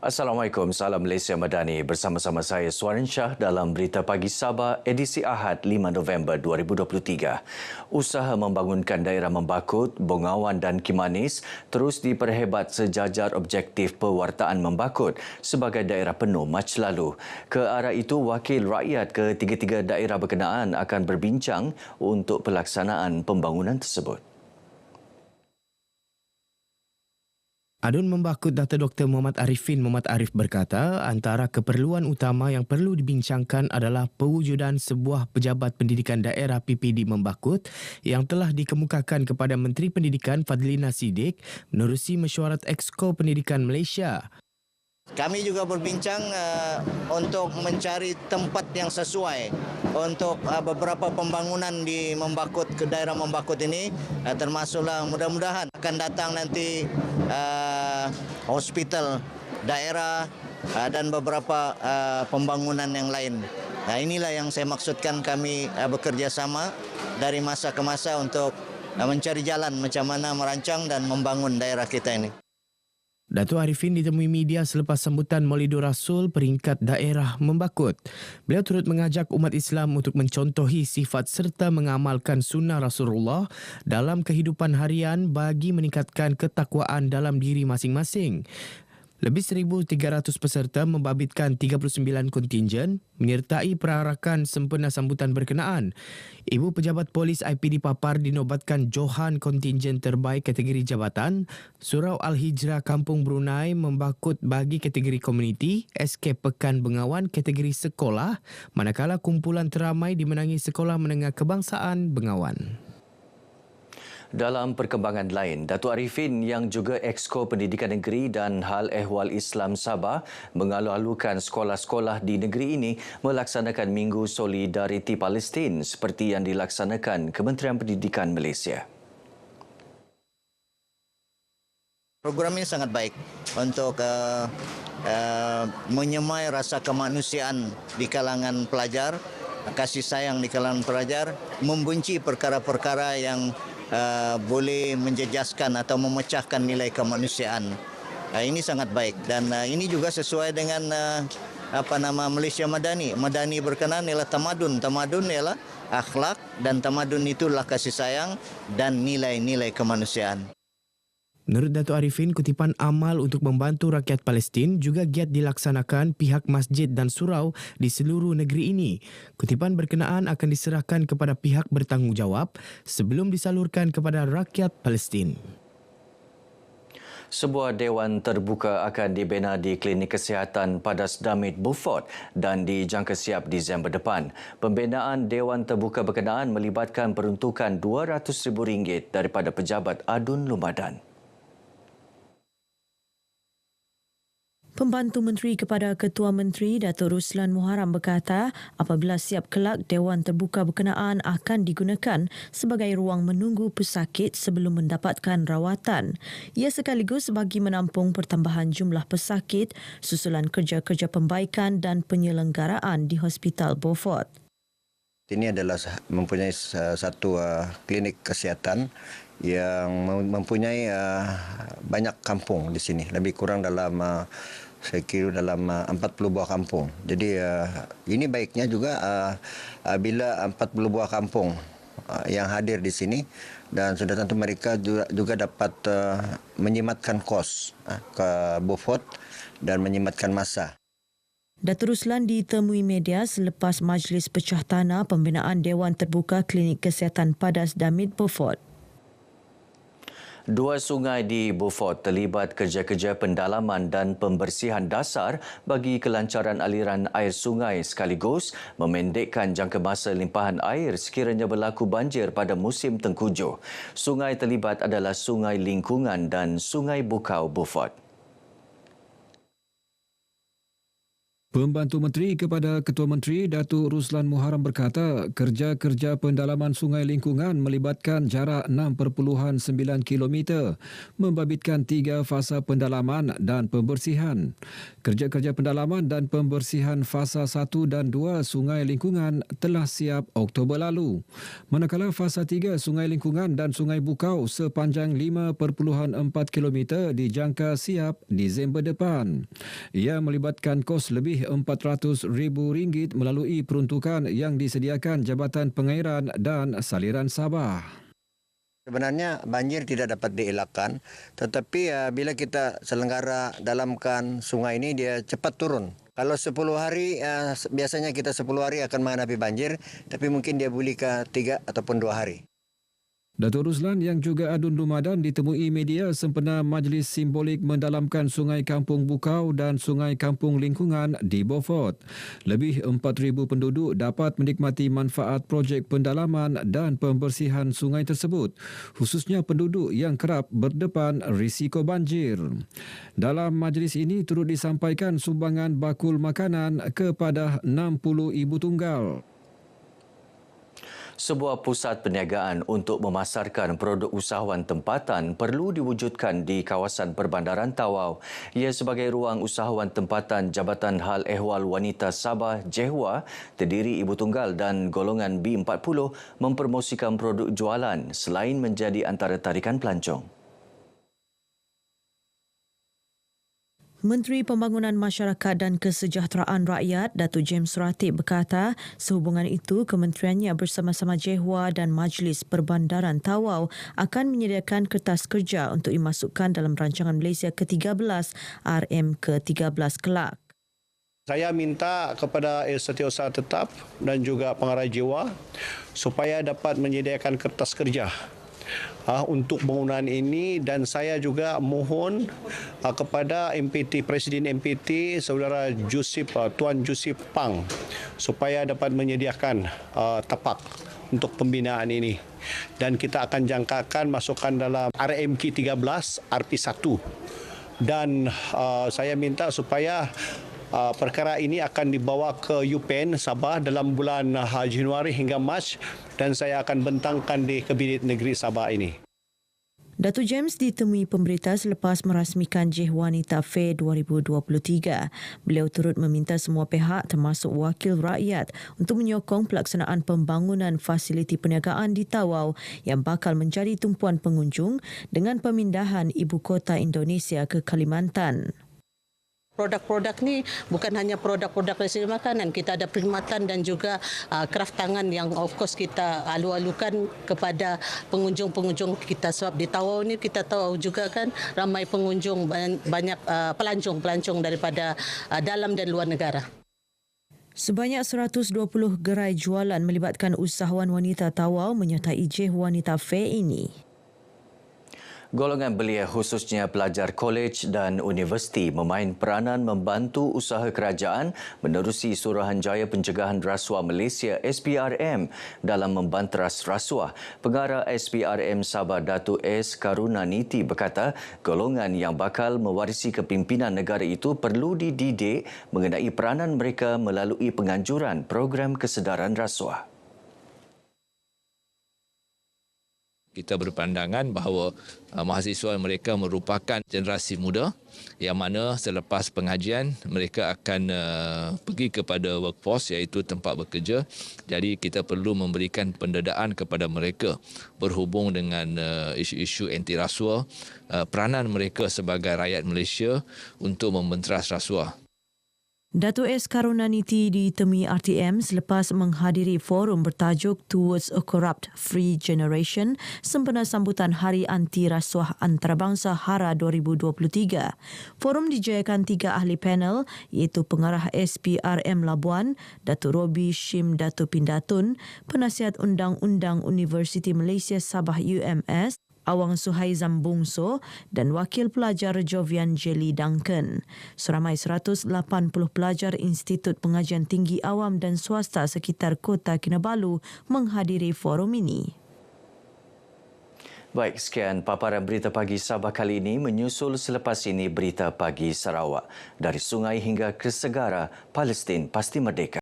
Assalamualaikum, salam Malaysia Madani. Bersama-sama saya Suarin Shah dalam Berita Pagi Sabah edisi Ahad 5 November 2023. Usaha membangunkan daerah Membakut, Bongawan dan Kimanis terus diperhebat sejajar objektif pewartaan Membakut sebagai daerah penuh Mac lalu. Ke arah itu, wakil rakyat ketiga-tiga daerah berkenaan akan berbincang untuk pelaksanaan pembangunan tersebut. Adun Membakut Dato' Dr. Muhammad Arifin Muhammad Arif berkata, antara keperluan utama yang perlu dibincangkan adalah pewujudan sebuah pejabat pendidikan daerah PPD Membakut yang telah dikemukakan kepada Menteri Pendidikan Fadlina Siddiq menerusi mesyuarat Exco Pendidikan Malaysia. Kami juga berbincang untuk mencari tempat yang sesuai untuk beberapa pembangunan di Membakut, ke daerah Membakut ini, termasuklah mudah-mudahan akan datang nanti hospital daerah dan beberapa pembangunan yang lain. Nah, inilah yang saya maksudkan, kami bekerjasama dari masa ke masa untuk mencari jalan macam mana merancang dan membangun daerah kita ini. Dato' Arifin ditemui media selepas sambutan Maulidur Rasul peringkat daerah Membakut. Beliau turut mengajak umat Islam untuk mencontohi sifat serta mengamalkan sunnah Rasulullah dalam kehidupan harian bagi meningkatkan ketakwaan dalam diri masing-masing. Lebih 1,300 peserta membabitkan 39 kontingen menyertai perarakan sempena sambutan berkenaan. Ibu Pejabat Polis IPD Papar dinobatkan Johan kontingen terbaik kategori jabatan, Surau Al-Hijrah Kampung Brunei Membakut bagi kategori komuniti, SK Pekan Bengawan kategori sekolah, manakala kumpulan teramai dimenangi Sekolah Menengah Kebangsaan Bengawan. Dalam perkembangan lain, Datuk Arifin yang juga Exco Pendidikan Negeri dan Hal Ehwal Islam Sabah mengalu-alukan sekolah-sekolah di negeri ini melaksanakan Minggu Solidariti Palestin seperti yang dilaksanakan Kementerian Pendidikan Malaysia. Program ini sangat baik untuk menyemai rasa kemanusiaan di kalangan pelajar, kasih sayang di kalangan pelajar, membenci perkara-perkara yang boleh menjejaskan atau memecahkan nilai kemanusiaan. Ini sangat baik dan ini juga sesuai dengan Malaysia Madani. Madani berkenaan ialah tamadun. Tamadun ialah akhlak dan tamadun itulah kasih sayang dan nilai-nilai kemanusiaan. Menurut Dato' Arifin, kutipan amal untuk membantu rakyat Palestin juga giat dilaksanakan pihak masjid dan surau di seluruh negeri ini. Kutipan berkenaan akan diserahkan kepada pihak bertanggungjawab sebelum disalurkan kepada rakyat Palestin. Sebuah dewan terbuka akan dibina di Klinik Kesihatan Padas Damit Beaufort dan dijangka siap Disember depan. Pembinaan dewan terbuka berkenaan melibatkan peruntukan RM200,000 daripada pejabat Adun Lumadan. Pembantu Menteri kepada Ketua Menteri Datuk Ruslan Muharram berkata apabila siap kelak dewan terbuka berkenaan akan digunakan sebagai ruang menunggu pesakit sebelum mendapatkan rawatan. Ia sekaligus bagi menampung pertambahan jumlah pesakit susulan kerja-kerja pembaikan dan penyelenggaraan di Hospital Beaufort. Ini adalah mempunyai satu klinik kesihatan yang mempunyai banyak kampung di sini, lebih kurang dalam saya kira dalam 40 buah kampung. Jadi ini baiknya juga bila 40 buah kampung yang hadir di sini, dan sudah tentu mereka juga dapat menyimatkan kos ke Beaufort dan menyimatkan masa. Datuk Ruslan ditemui media selepas majlis pecah tanah pembinaan Dewan Terbuka Klinik Kesihatan Padas Damit Beaufort. Dua sungai di Beaufort terlibat kerja-kerja pendalaman dan pembersihan dasar bagi kelancaran aliran air sungai sekaligus memendekkan jangka masa limpahan air sekiranya berlaku banjir pada musim tengkujuh. Sungai terlibat adalah Sungai Lingkungan dan Sungai Bukau Beaufort. Pembantu Menteri kepada Ketua Menteri Datuk Ruslan Muharam berkata kerja-kerja pendalaman sungai lingkungan melibatkan jarak 6.9 km, membabitkan 3 fasa pendalaman dan pembersihan. Kerja-kerja pendalaman dan pembersihan fasa 1 dan 2 sungai lingkungan telah siap Oktober lalu. Manakala fasa 3 sungai lingkungan dan sungai Bukau sepanjang 5.4 km dijangka siap Disember depan. Ia melibatkan kos lebih RM400,000 melalui peruntukan yang disediakan Jabatan Pengairan dan Saliran Sabah. Sebenarnya banjir tidak dapat dielakkan, tetapi bila kita selenggara dalamkan sungai ini, dia cepat turun. Kalau 10 hari, biasanya kita 10 hari akan menghadapi banjir, tapi mungkin dia boleh ke 3 ataupun 2 hari. Datuk Ruslan yang juga adun Ramadan ditemui media sempena majlis simbolik mendalamkan Sungai Kampung Bukau dan Sungai Kampung Lingkungan di Beaufort. Lebih 4,000 penduduk dapat menikmati manfaat projek pendalaman dan pembersihan sungai tersebut, khususnya penduduk yang kerap berdepan risiko banjir. Dalam majlis ini turut disampaikan sumbangan bakul makanan kepada 60 ibu tunggal. Sebuah pusat perniagaan untuk memasarkan produk usahawan tempatan perlu diwujudkan di kawasan Perbandaran Tawau. Ia sebagai ruang usahawan tempatan Jabatan Hal Ehwal Wanita Sabah JEHWA, terdiri ibu tunggal dan golongan B40 mempromosikan produk jualan selain menjadi antara tarikan pelancong. Menteri Pembangunan Masyarakat dan Kesejahteraan Rakyat Datuk James Ratib berkata sehubungan itu kementeriannya bersama-sama JEHWA dan Majlis Perbandaran Tawau akan menyediakan kertas kerja untuk dimasukkan dalam rancangan Malaysia ke-13 RM ke-13 kelak. Saya minta kepada Setiausaha Tetap dan juga pengarah JEHWA supaya dapat menyediakan kertas kerja untuk bangunan ini, dan saya juga mohon kepada MPT, Presiden MPT Saudara Tuan Joseph Pang supaya dapat menyediakan tapak untuk pembinaan ini, dan kita akan jangkakan masukkan dalam RMK 13 RP1, dan saya minta supaya perkara ini akan dibawa ke UPN Sabah dalam bulan Januari hingga Mac, dan saya akan bentangkan di Kabinet Negeri Sabah ini. Datuk James ditemui pemberita selepas merasmikan JEHWA Wanita Fair 2023. Beliau turut meminta semua pihak termasuk wakil rakyat untuk menyokong pelaksanaan pembangunan fasiliti perniagaan di Tawau yang bakal menjadi tumpuan pengunjung dengan pemindahan ibu kota Indonesia ke Kalimantan. Produk-produk ni bukan hanya produk-produk dari segi makanan, kita ada perkhidmatan dan juga kraft tangan yang of course kita alu-alukan kepada pengunjung-pengunjung kita, sebab di Tawau ni kita tahu juga kan ramai pengunjung, banyak pelancong daripada dalam dan luar negara. Sebanyak 120 gerai jualan melibatkan usahawan wanita Tawau menyertai JEHWA Wanita Fair ini. Golongan belia khususnya pelajar kolej dan universiti memain peranan membantu usaha kerajaan menerusi Suruhanjaya Pencegahan Rasuah Malaysia SPRM dalam membanteras rasuah. Pengarah SPRM Sabah Datuk S. Karunaniti berkata golongan yang bakal mewarisi kepimpinan negara itu perlu dididik mengenai peranan mereka melalui penganjuran program kesedaran rasuah. Kita berpandangan bahawa mahasiswa mereka merupakan generasi muda yang mana selepas pengajian mereka akan pergi kepada workforce, iaitu tempat bekerja. Jadi kita perlu memberikan pendedaan kepada mereka berhubung dengan isu-isu anti rasuah, peranan mereka sebagai rakyat Malaysia untuk membenteras rasuah. Datuk S. Karunaniti ditemui RTM selepas menghadiri forum bertajuk Towards a Corrupt Free Generation sempena sambutan Hari Anti Rasuah Antarabangsa HARA 2023. Forum dijayakan 3 ahli panel iaitu Pengarah SPRM Labuan, Datuk Robi Shim Datuk Pindatun, Penasihat Undang-Undang Universiti Malaysia Sabah UMS, Awang Suhaizam Bungso dan Wakil Pelajar Jovian Jelly Duncan. Seramai 180 pelajar Institut Pengajian Tinggi Awam dan Swasta sekitar Kota Kinabalu menghadiri forum ini. Baik, sekian paparan Berita Pagi Sabah kali ini menyusul selepas ini Berita Pagi Sarawak. Dari sungai hingga ke segara, Palestin pasti merdeka.